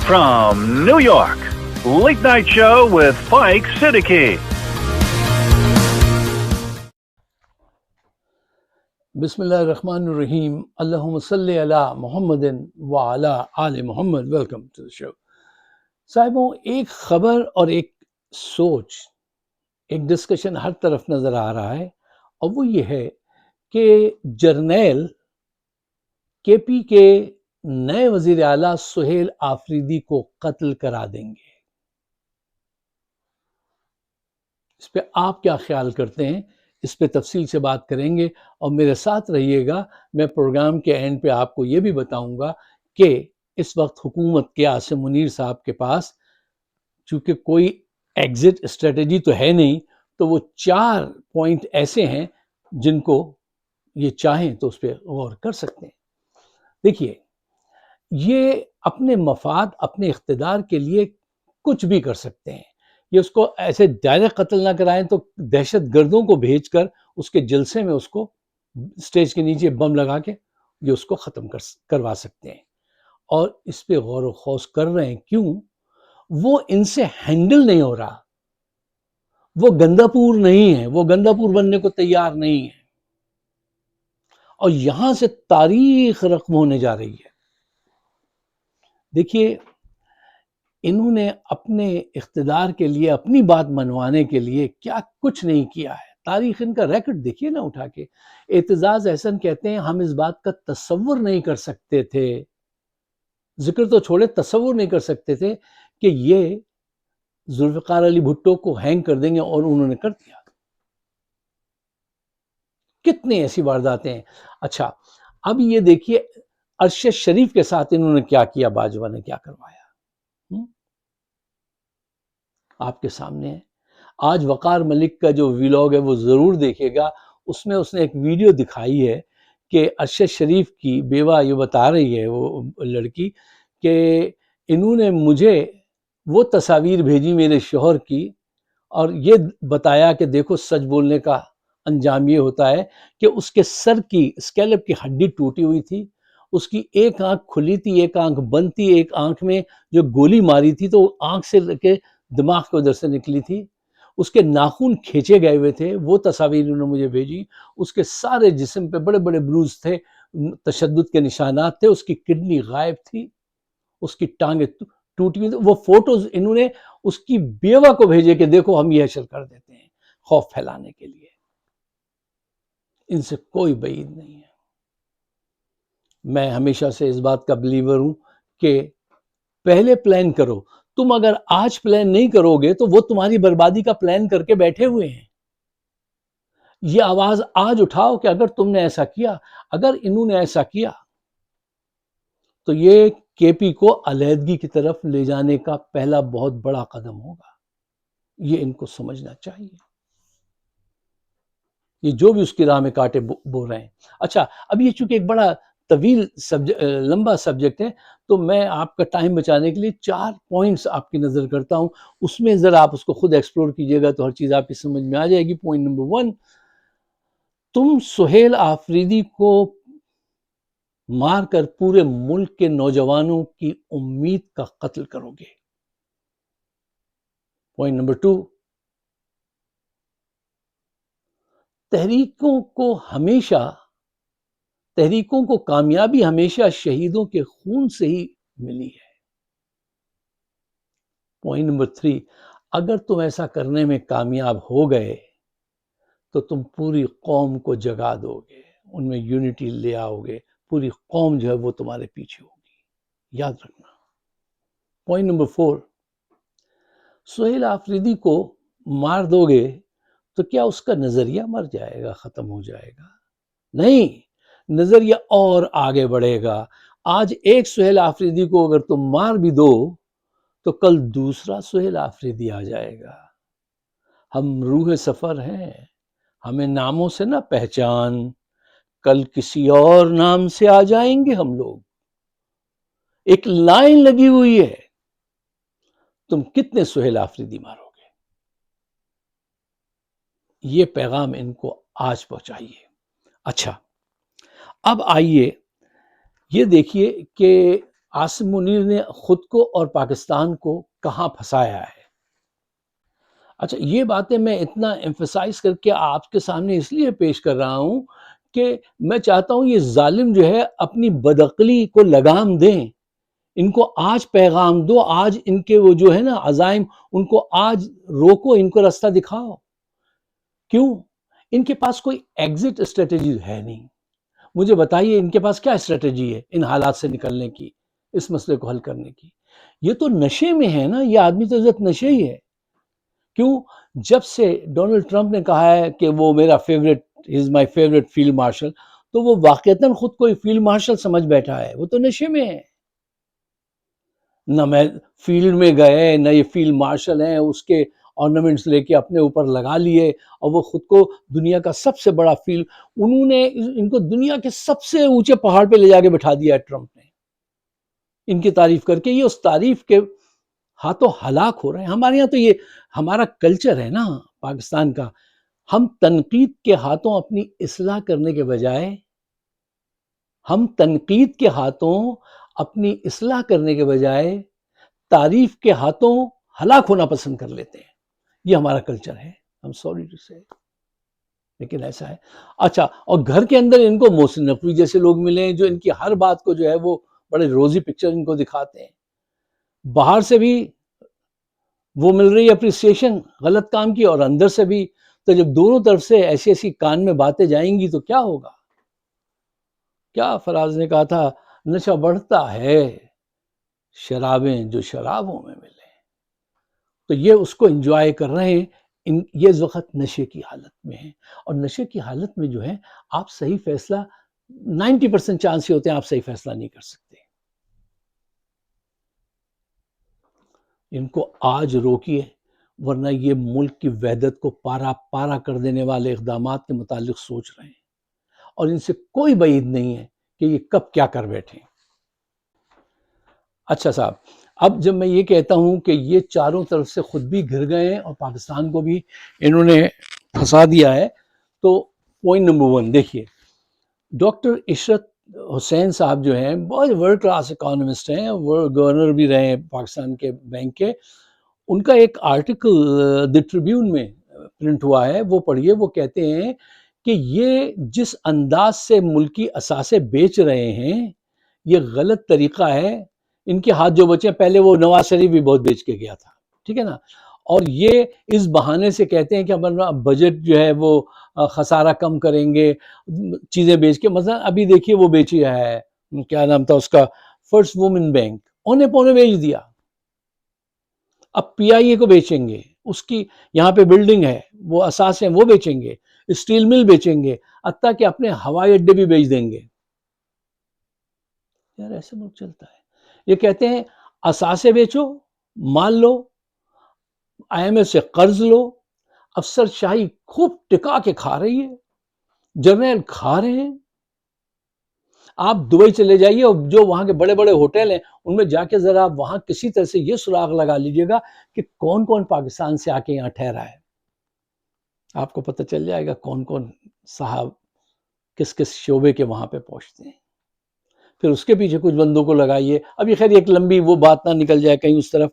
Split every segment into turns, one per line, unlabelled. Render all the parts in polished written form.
From New York, Late Night Show with Spike Siddiqui.
Bismillahirrahmanirrahim. Allahumma salli ala Muhammadin wa ala ali Muhammad. Welcome to the show. صاحبوں، ایک خبر اور ایک سوچ، ایک discussion ہر طرف نظر آ رہا ہے، اور وہ یہ ہے کہ جرنیل کے پی کے نئے وزیر اعلیٰ سہیل آفریدی کو قتل کرا دیں گے۔ اس پہ آپ کیا خیال کرتے ہیں؟ اس پہ تفصیل سے بات کریں گے، اور میرے ساتھ رہیے گا۔ میں پروگرام کے اینڈ پہ آپ کو یہ بھی بتاؤں گا کہ اس وقت حکومت کے عاصم منیر صاحب کے پاس چونکہ کوئی ایگزٹ اسٹریٹجی تو ہے نہیں، تو وہ 4 پوائنٹ ایسے ہیں جن کو یہ چاہیں تو اس پہ غور کر سکتے ہیں۔ دیکھیے، یہ اپنے مفاد، اپنے اقتدار کے لیے کچھ بھی کر سکتے ہیں۔ یہ اس کو ایسے ڈائریکٹ قتل نہ کرائیں تو دہشت گردوں کو بھیج کر اس کے جلسے میں اس کو سٹیج کے نیچے بم لگا کے یہ اس کو ختم کروا سکتے ہیں، اور اس پہ غور و خوض کر رہے ہیں۔ کیوں؟ وہ ان سے ہینڈل نہیں ہو رہا، وہ گندا پور نہیں ہے، وہ گندا پور بننے کو تیار نہیں ہے، اور یہاں سے تاریخ رقم ہونے جا رہی ہے۔ دیکھیے، انہوں نے اپنے اقتدار کے لیے، اپنی بات منوانے کے لیے کیا کچھ نہیں کیا ہے۔ تاریخ ان کا ریکارڈ دیکھیے نا اٹھا کے۔ اعتزاز احسن کہتے ہیں ہم اس بات کا تصور نہیں کر سکتے تھے، ذکر تو چھوڑے، تصور نہیں کر سکتے تھے کہ یہ ذوالفقار علی بھٹو کو ہینگ کر دیں گے، اور انہوں نے کر دیا۔ کتنی ایسی وارداتیں ہیں۔ اچھا، اب یہ دیکھیے ارشد شریف کے ساتھ انہوں نے کیا کیا، باجوہ نے کیا کروایا، آپ کے سامنے ہے۔ آج وقار ملک کا جو ویلاگ ہے وہ ضرور دیکھیے گا، اس میں اس نے ایک ویڈیو دکھائی ہے کہ ارشد شریف کی بیوہ یہ بتا رہی ہے، وہ لڑکی، کہ انہوں نے مجھے وہ تصاویر بھیجی میرے شوہر کی، اور یہ بتایا کہ دیکھو سچ بولنے کا انجام یہ ہوتا ہے کہ اس کے سر کی اسکیلپ کی ہڈی ٹوٹی ہوئی تھی، اس کی ایک آنکھ کھلی تھی، ایک آنکھ بند تھی، ایک آنکھ میں جو گولی ماری تھی تو آنکھ سے لے کے دماغ کے ادھر سے نکلی تھی، اس کے ناخن کھینچے گئے ہوئے تھے، وہ تصاویر انہوں نے مجھے بھیجی۔ اس کے سارے جسم پہ بڑے بڑے بروز تھے، تشدد کے نشانات تھے، اس کی کڈنی غائب تھی، اس کی ٹانگیں ٹوٹی ہوئی تھی۔ وہ فوٹوز انہوں نے اس کی بیوہ کو بھیجے کہ دیکھو ہم یہ حشر کر دیتے ہیں، خوف پھیلانے کے لیے۔ ان سے کوئی بعید نہیں ہے۔ میں ہمیشہ سے اس بات کا بلیور ہوں کہ پہلے پلان کرو۔ تم اگر آج پلان نہیں کرو گے تو وہ تمہاری بربادی کا پلان کر کے بیٹھے ہوئے ہیں۔ یہ آواز آج اٹھاؤ کہ اگر تم نے ایسا کیا، اگر انہوں نے ایسا کیا، تو یہ کے پی کو علیحدگی کی طرف لے جانے کا پہلا بہت بڑا قدم ہوگا۔ یہ ان کو سمجھنا چاہیے، یہ جو بھی اس کی راہ میں کاٹے بو رہے ہیں۔ اچھا، اب یہ چونکہ ایک بڑا طویل لمبا سبجیکٹ ہے، تو میں آپ کا ٹائم بچانے کے لیے 4 پوائنٹس آپ کی نظر کرتا ہوں، اس میں ذرا آپ اس کو خود ایکسپلور کیجئے گا تو ہر چیز آپ کی سمجھ میں آ جائے گی۔ پوائنٹ نمبر 1، تم سہیل آفریدی کو مار کر پورے ملک کے نوجوانوں کی امید کا قتل کرو گے۔ پوائنٹ نمبر 2، تحریکوں کو کامیابی ہمیشہ شہیدوں کے خون سے ہی ملی ہے۔ پوائنٹ نمبر 3، اگر تم ایسا کرنے میں کامیاب ہو گئے تو تم پوری قوم کو جگا دو گے، ان میں یونٹی لے آؤ گے، پوری قوم جو ہے وہ تمہارے پیچھے ہوگی، یاد رکھنا۔ پوائنٹ نمبر 4، سہیل آفریدی کو مار دو گے تو کیا اس کا نظریہ مر جائے گا، ختم ہو جائے گا؟ نہیں، نظریہ اور آگے بڑھے گا۔ آج ایک سہیل آفریدی کو اگر تم مار بھی دو تو کل دوسرا سہیل آفریدی آ جائے گا۔ ہم روح سفر ہیں، ہمیں ناموں سے نہ پہچان، کل کسی اور نام سے آ جائیں گے ہم لوگ۔ ایک لائن لگی ہوئی ہے، تم کتنے سہیل آفریدی مارو گے؟ یہ پیغام ان کو آج پہنچائیے۔ اچھا، اب آئیے یہ دیکھیے کہ عاصم منیر نے خود کو اور پاکستان کو کہاں پھنسایا ہے؟ اچھا، یہ باتیں میں اتنا ایمفسائز کر کے آپ کے سامنے اس لیے پیش کر رہا ہوں کہ میں چاہتا ہوں یہ ظالم جو ہے اپنی بدعقلی کو لگام دیں، ان کو آج پیغام دو، آج ان کے وہ جو ہے نا عزائم، ان کو آج روکو، ان کو راستہ دکھاؤ۔ کیوں؟ ان کے پاس کوئی ایگزٹ اسٹریٹجی ہے نہیں۔ مجھے بتائیے ان کے پاس کیا اسٹریٹجی ہے ان حالات سے نکلنے کی، اس مسئلے کو حل کرنے کی؟ یہ تو نشے میں ہے نا، یہ آدمی تو عزت نشے ہی ہے۔ کیوں؟ جب سے ڈونلڈ ٹرمپ نے کہا ہے کہ وہ میرا favourite, is my favourite field marshal, تو وہ واقعتاً خود کو فیلڈ مارشل سمجھ بیٹھا ہے، وہ تو نشے میں ہے۔ نہ میں فیلڈ میں گئے، نہ یہ فیلڈ مارشل ہیں، اس کے آرنامنٹس لے کے اپنے اوپر لگا لیے، اور وہ خود کو دنیا کا سب سے بڑا فیلڈ، انہوں نے ان کو دنیا کے سب سے اونچے پہاڑ پہ لے جا کے بٹھا دیا ہے ٹرمپ نے، ان کی تعریف کر کے۔ یہ اس تعریف کے ہاتھوں ہلاک ہو رہے ہیں۔ ہمارے یہاں تو یہ ہمارا کلچر ہے نا پاکستان کا، ہم تنقید کے ہاتھوں اپنی اصلاح کرنے کے بجائے، ہم تنقید کے ہاتھوں اپنی اصلاح کرنے کے بجائے تعریف کے ہاتھوں ہلاک ہونا پسند کر لیتے ہیں۔ یہ ہمارا کلچر ہے، ہم سوری ٹو سے، لیکن ایسا ہے۔ اچھا، اور گھر کے اندر ان کو محسن نقوی جیسے لوگ ملے ہیں جو ان کی ہر بات کو جو ہے وہ بڑے روزی پکچر ان کو دکھاتے ہیں۔ باہر سے بھی وہ مل رہی اپریسیشن غلط کام کی، اور اندر سے بھی، تو جب دونوں طرف سے ایسی ایسی کان میں باتیں جائیں گی تو کیا ہوگا؟ کیا فراز نے کہا تھا، نشہ بڑھتا ہے شرابیں جو شرابوں میں ملے۔ تو یہ اس کو انجوائے کر رہے ہیں، یہ اس وقت نشے کی حالت میں ہیں، اور نشے کی حالت میں جو ہے آپ صحیح فیصلہ 90% چانس ہوتے ہیں آپ صحیح فیصلہ نہیں کر سکتے۔ ان کو آج روکیے، ورنہ یہ ملک کی وحدت کو پارا پارا کر دینے والے اقدامات کے متعلق سوچ رہے ہیں، اور ان سے کوئی بعید نہیں ہے کہ یہ کب کیا کر بیٹھیں۔ اچھا صاحب، اب جب میں یہ کہتا ہوں کہ یہ چاروں طرف سے خود بھی گھر گئے ہیں اور پاکستان کو بھی انہوں نے پھنسا دیا ہے، تو پوائنٹ نمبر 1 دیکھیے، ڈاکٹر عشرت حسین صاحب جو ہیں بہت ورلڈ کلاس اکانومسٹ ہیں، گورنر بھی رہے ہیں پاکستان کے بینک کے۔ ان کا ایک آرٹیکل دی ٹریبیون میں پرنٹ ہوا ہے، وہ پڑھیے۔ وہ کہتے ہیں کہ یہ جس انداز سے ملکی اثاثے بیچ رہے ہیں یہ غلط طریقہ ہے۔ ان کے ہاتھ جو بچے، پہلے وہ نواز شریف بھی بہت بیچ کے گیا تھا، ٹھیک ہے نا، اور یہ اس بہانے سے کہتے ہیں کہ ہمارا بجٹ جو ہے وہ خسارہ کم کریں گے چیزیں بیچ کے۔ مثلا ابھی دیکھیے وہ بیچی ہے، کیا نام تھا اس کا، فرسٹ وومن بینک، اونے پونے بیچ دیا۔ اب پی آئی اے کو بیچیں گے، اس کی یہاں پہ بلڈنگ ہے، وہ اساس ہیں، وہ بیچیں گے، اسٹیل مل بیچیں گے، حتیٰ کہ اپنے ہوائی اڈے بھی بیچ دیں گے۔ یار ایسے ملک چلتا ہے؟ یہ کہتے ہیں اثاثے بیچو، مال لو، آئی ایم ایف سے قرض لو، افسر شاہی خوب ٹکا کے کھا رہی ہے، جرنیل کھا رہے ہیں۔ آپ دبئی چلے جائیے اور جو وہاں کے بڑے بڑے ہوٹل ہیں ان میں جا کے ذرا وہاں کسی طرح سے یہ سراغ لگا لیجئے گا کہ کون کون پاکستان سے آ کے یہاں ٹھہرا ہے۔ آپ کو پتہ چل جائے گا کون کون صاحب کس کس شعبے کے وہاں پہ پہنچتے ہیں۔ پھر اس کے پیچھے کچھ بندوں کو لگائیے۔ اب یہ خیر ایک لمبی وہ بات نہ نکل جائے کہیں اس طرف۔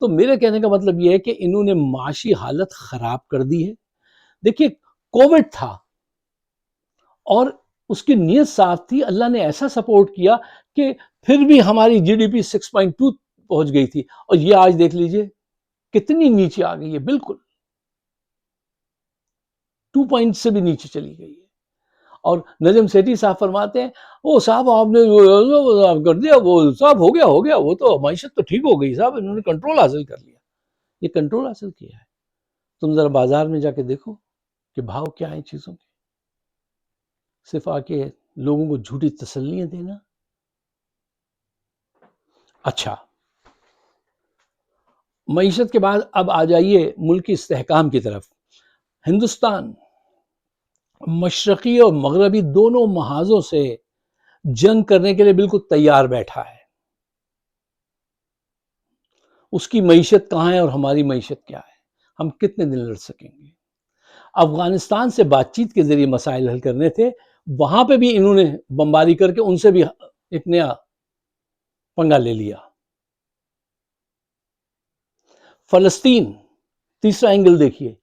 تو میرے کہنے کا مطلب یہ ہے کہ انہوں نے معاشی حالت خراب کر دی ہے۔ دیکھیے کووڈ تھا اور اس کی نیت صاف تھی، اللہ نے ایسا سپورٹ کیا کہ پھر بھی ہماری جی ڈی پی 6.2 پہنچ گئی تھی، اور یہ آج دیکھ لیجئے کتنی نیچے آ گئی ہے، بالکل 2 پوائنٹ سے بھی نیچے چلی گئی ہے۔ اور نجم سیٹھی صاحب فرماتے ہیں وہ صاحب آپ نے کر دیا، وہ صاحب ہو گیا وہ تو معیشت تو ٹھیک ہو گئی صاحب، انہوں نے کنٹرول حاصل کر لیا۔ یہ کنٹرول حاصل کیا ہے؟ تم ذرا بازار میں جا کے دیکھو کہ بھاؤ کیا ہیں چیزوں کے، صرف آ کے لوگوں کو جھوٹی تسلیاں دینا۔ اچھا، معیشت کے بعد اب آ جائیے ملکی استحکام کی طرف۔ ہندوستان مشرقی اور مغربی دونوں محاذوں سے جنگ کرنے کے لیے بالکل تیار بیٹھا ہے۔ اس کی معیشت کہاں ہے اور ہماری معیشت کیا ہے؟ ہم کتنے دن لڑ سکیں گے؟ افغانستان سے بات چیت کے ذریعے مسائل حل کرنے تھے، وہاں پہ بھی انہوں نے بمباری کر کے ان سے بھی ایک نیا پنگا لے لیا۔ فلسطین، تیسرا اینگل دیکھیے،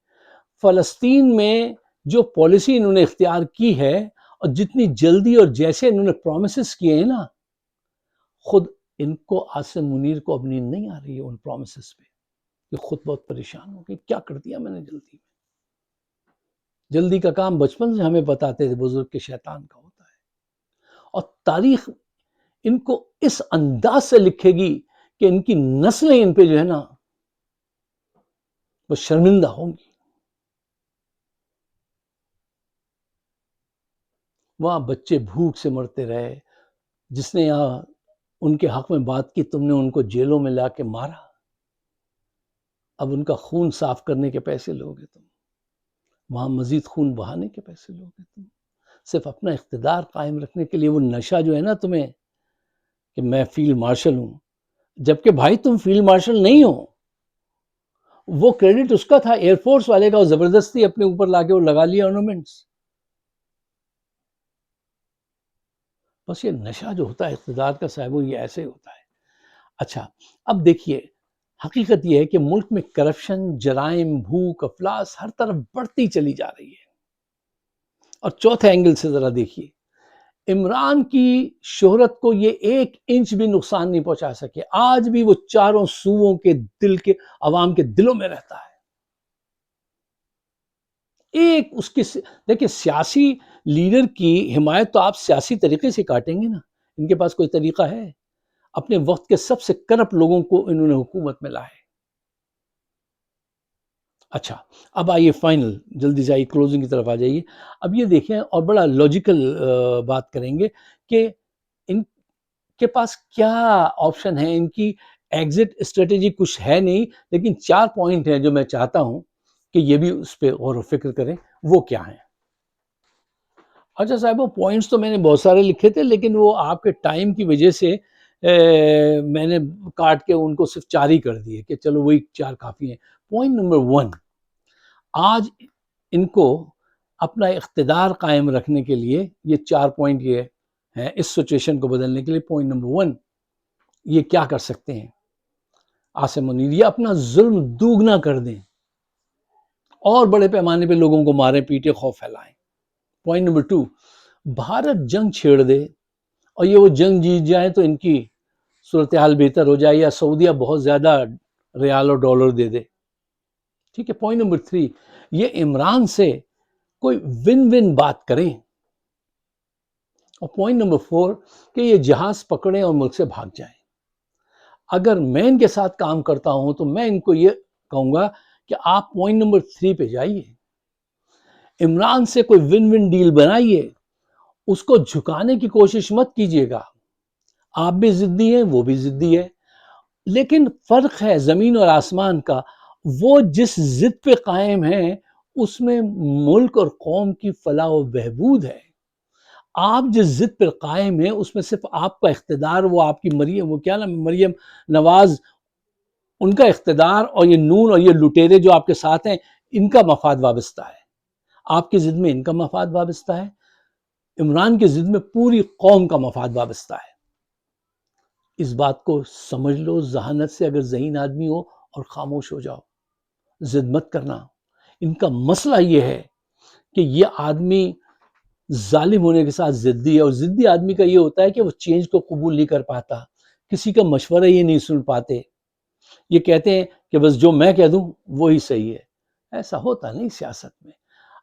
فلسطین میں جو پالیسی انہوں نے اختیار کی ہے اور جتنی جلدی اور جیسے انہوں نے پرومسز کیے ہیں نا، خود ان کو عاصم منیر کو اب نیند نہیں آ رہی ہے ان پرومسز پہ، یہ خود بہت پریشان ہو گئے، کیا کر دیا میں نے جلدی میں۔ جلدی کا کام بچپن سے ہمیں بتاتے تھے بزرگ کے شیطان کا ہوتا ہے، اور تاریخ ان کو اس انداز سے لکھے گی کہ ان کی نسلیں ان پہ جو ہے نا وہ شرمندہ ہوں گی۔ وہاں بچے بھوک سے مرتے رہے، جس نے یہاں ان کے حق میں بات کی تم نے ان کو جیلوں میں لا کے مارا، اب ان کا خون صاف کرنے کے پیسے لوگے تم، وہاں مزید خون بہانے کے پیسے لوگے تم، صرف اپنا اقتدار قائم رکھنے کے لیے۔ وہ نشہ جو ہے نا تمہیں کہ میں فیلڈ مارشل ہوں، جبکہ بھائی تم فیلڈ مارشل نہیں ہو، وہ کریڈٹ اس کا تھا ایئر فورس والے کا، وہ زبردستی اپنے اوپر لا کے وہ لگا لیا آرنامنٹس۔ بس یہ نشہ جو ہوتا ہے اقتدار کا صاحب، یہ ایسے ہوتا ہے۔ اچھا اب دیکھیے، حقیقت یہ ہے کہ ملک میں کرپشن، جرائم، بھوک، افلاس ہر طرف بڑھتی چلی جا رہی ہے۔ اور چوتھے اینگل سے ذرا دیکھیے، عمران کی شہرت کو یہ 1 انچ بھی نقصان نہیں پہنچا سکے، آج بھی وہ چاروں صوبوں کے دل کے عوام کے دلوں میں رہتا ہے۔ ایک اس کی دیکھیں، سیاسی لیڈر کی حمایت تو آپ سیاسی طریقے سے کاٹیں گے نا، ان کے پاس کوئی طریقہ ہے؟ اپنے وقت کے سب سے کرپٹ لوگوں کو انہوں نے حکومت میں لائے۔ اچھا اب آئیے فائنل، جلدی سے آئیے کلوزنگ کی طرف آ جائیے۔ اب یہ دیکھیں اور بڑا لاجیکل بات کریں گے کہ ان کے پاس کیا آپشن ہے، ان کی ایگزٹ اسٹریٹجی کچھ ہے نہیں، لیکن 4 پوائنٹ ہیں جو میں چاہتا ہوں کہ یہ بھی اس پہ غور و فکر کریں، وہ کیا ہیں۔ اچھا صاحب، وہ پوائنٹس تو میں نے بہت سارے لکھے تھے، لیکن وہ آپ کے ٹائم کی وجہ سے میں نے کاٹ کے ان کو صرف 4 ہی کر دیے کہ چلو وہی 4 کافی ہیں۔ پوائنٹ نمبر 1، آج ان کو اپنا اقتدار قائم رکھنے کے لیے یہ 4 پوائنٹ یہ ہیں اس سچویشن کو بدلنے کے لیے۔ پوائنٹ نمبر 1، یہ کیا کر سکتے ہیں عاصم منیر، یہ اپنا ظلم دوگنا کر دیں اور بڑے پیمانے پہ لوگوں کو ماریں پیٹے، خوف پھیلائیں۔ پوائنٹ نمبر 2، بھارت جنگ چھیڑ دے اور یہ وہ جنگ جیت جائیں تو ان کی صورتحال بہتر ہو جائے، یا سعودیہ بہت زیادہ ریال اور ڈالر دے دے، ٹھیک ہے۔ پوائنٹ نمبر 3، یہ عمران سے کوئی ون ون بات کریں۔ اور پوائنٹ نمبر 4، کہ یہ جہاز پکڑیں اور ملک سے بھاگ جائیں۔ اگر میں ان کے ساتھ کام کرتا ہوں تو میں ان کو یہ کہوں گا کہ آپ پوائنٹ نمبر 3 پہ جائیے، عمران سے کوئی ون ون ڈیل بنائیے، اس کو جھکانے کی کوشش مت کیجیے گا۔ آپ بھی ضدی ہیں، وہ بھی ضدی ہے، لیکن فرق ہے زمین اور آسمان کا۔ وہ جس ضد پہ قائم ہیں اس میں ملک اور قوم کی فلاح و بہبود ہے۔ آپ جس ضد پر قائم ہیں اس میں صرف آپ کا اقتدار، وہ آپ کی مریم، وہ کیا نام، مریم نواز، ان کا اقتدار اور یہ نون اور یہ لٹیرے جو آپ کے ساتھ ہیں، ان کا مفاد وابستہ ہے۔ آپ کی ضد میں ان کا مفاد وابستہ ہے، عمران کی ضد میں پوری قوم کا مفاد وابستہ ہے۔ اس بات کو سمجھ لو ذہانت سے، اگر ذہین آدمی ہو، اور خاموش ہو جاؤ، ضد مت کرنا۔ ان کا مسئلہ یہ ہے کہ یہ آدمی ظالم ہونے کے ساتھ ضدی ہے، اور ضدی آدمی کا یہ ہوتا ہے کہ وہ چینج کو قبول نہیں کر پاتا، کسی کا مشورہ یہ نہیں سن پاتے، یہ کہتے ہیں کہ بس جو میں کہہ دوں وہی صحیح ہے۔ ایسا ہوتا نہیں سیاست میں۔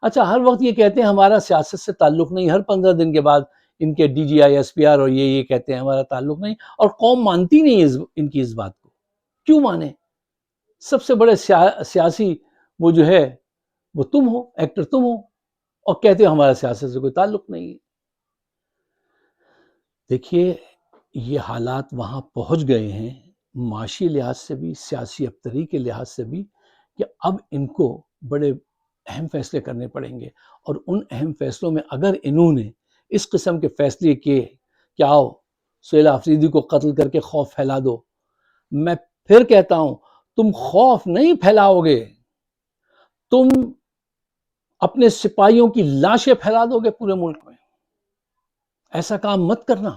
اچھا ہر وقت یہ کہتے ہیں ہمارا سیاست سے تعلق نہیں، ہر 15 دن کے بعد ان کے ڈی جی آئی، ایس پی آر اور یہ کہتے ہیں ہمارا تعلق نہیں، اور قوم مانتی نہیں ان کی اس بات کو۔ کیوں مانے؟ سب سے بڑے سیاسی وہ جو ہے وہ تم ہو، ایکٹر تم ہو، اور کہتے ہو ہمارا سیاست سے کوئی تعلق نہیں ہے۔ دیکھیے یہ حالات وہاں پہنچ گئے ہیں معاشی لحاظ سے بھی، سیاسی ابتری کے لحاظ سے بھی، کہ اب ان کو بڑے اہم فیصلے کرنے پڑیں گے، اور ان اہم فیصلوں میں اگر انہوں نے اس قسم کے فیصلے کیے کہ آؤ سہیل آفریدی کو قتل کر کے خوف پھیلا دو، میں پھر کہتا ہوں تم خوف نہیں پھیلاؤ گے، تم اپنے سپاہیوں کی لاشیں پھیلا دو گے پورے ملک میں۔ ایسا کام مت کرنا۔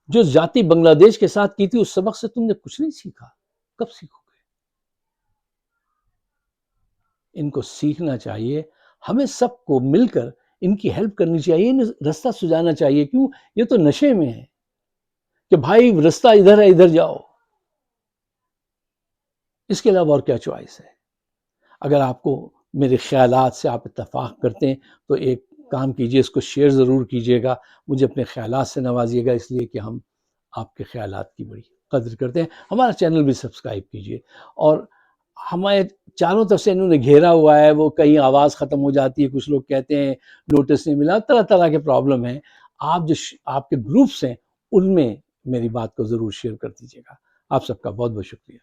جو ذاتی بنگلہ دیش کے ساتھ کی تھی اس سبق سے تم نے کچھ نہیں سیکھا، کب سیکھو گے؟ ان کو سیکھنا چاہیے، ہمیں سب کو مل کر ان کی ہیلپ کرنی چاہیے، رستہ سجانا چاہیے. کیوں؟ یہ تو نشے میں ہے کہ بھائی رستہ ادھر ہے ادھر جاؤ، اس کے علاوہ اور کیا چوائس ہے؟ اگر آپ کو میرے خیالات سے آپ اتفاق کرتے ہیں تو ایک کام کیجئے، اس کو شیئر ضرور کیجئے گا، مجھے اپنے خیالات سے نوازیے گا، اس لیے کہ ہم آپ کے خیالات کی بڑی قدر کرتے ہیں. ہمارا چینل بھی سبسکرائب کیجئے. اور ہمارے چاروں طرف سے انہوں نے گھیرا ہوا ہے، وہ کہیں آواز ختم ہو جاتی ہے، کچھ لوگ کہتے ہیں نوٹس نہیں ملا، طرح طرح کے پرابلم ہیں. آپ جو آپ کے گروپس ہیں ان میں میری بات کو ضرور شیئر کر دیجئے گا. آپ سب کا بہت بہت شکریہ.